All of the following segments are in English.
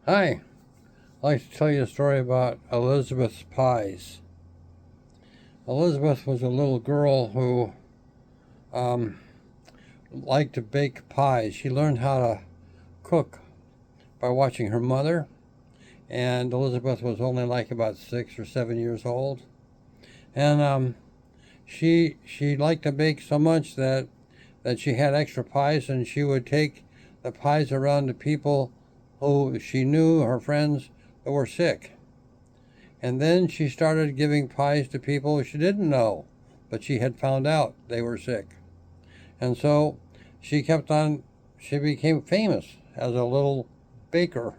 Hi, I'd like to tell you a story about Elizabeth's pies. Elizabeth was a little girl who um, liked to bake pies. She learned how to cook by watching her mother, and Elizabeth was only like about 6 or 7 years old. And she liked to bake so much that she had extra pies, and she would take the pies around to people who she knew, her friends, that were sick. And then she started giving pies to people she didn't know, but she had found out they were sick. And so she kept on, she became famous as a little baker,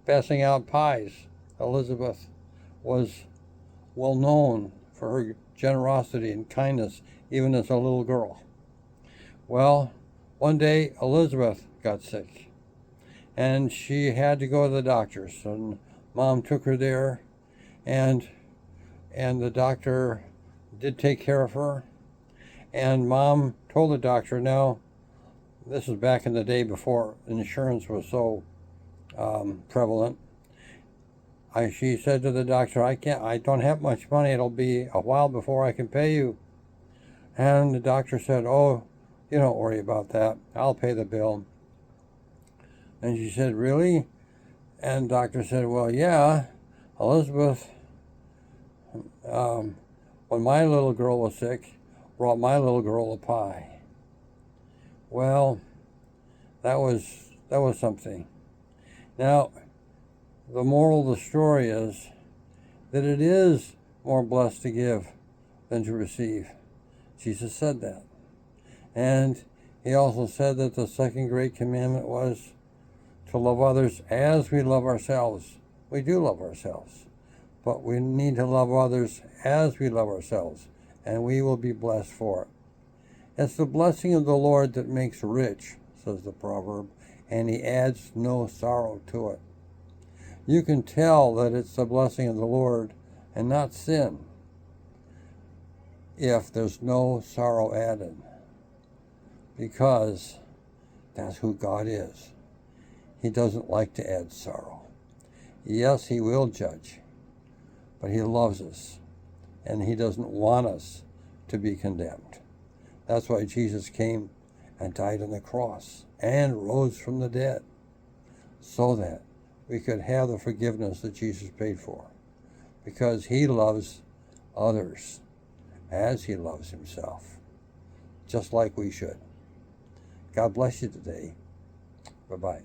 passing out pies. Elizabeth was well known for her generosity and kindness, even as a little girl. Well, one day Elizabeth got sick, and she had to go to the doctors, and Mom took her there, and the doctor did take care of her. And Mom told the doctor, now, this is back in the day before insurance was so prevalent. She said to the doctor, I don't have much money. It'll be a while before I can pay you. And the doctor said, oh, you don't worry about that. I'll pay the bill. And she said, really? And the doctor said, well, yeah, Elizabeth, um, when my little girl was sick, brought my little girl a pie. Well, that was something. Now, the moral of the story is that it is more blessed to give than to receive. Jesus said that. And he also said that the second great commandment was to love others as we love ourselves. We do love ourselves, but we need to love others as we love ourselves, and we will be blessed for it. It's the blessing of the Lord that makes rich, says the proverb, and he adds no sorrow to it. You can tell that it's the blessing of the Lord and not sin if there's no sorrow added, because that's who God is. He doesn't like to add sorrow. Yes, he will judge, but he loves us, and he doesn't want us to be condemned. That's why Jesus came and died on the cross and rose from the dead, so that we could have the forgiveness that Jesus paid for, because he loves others as he loves himself, just like we should. God bless you today. Bye-bye.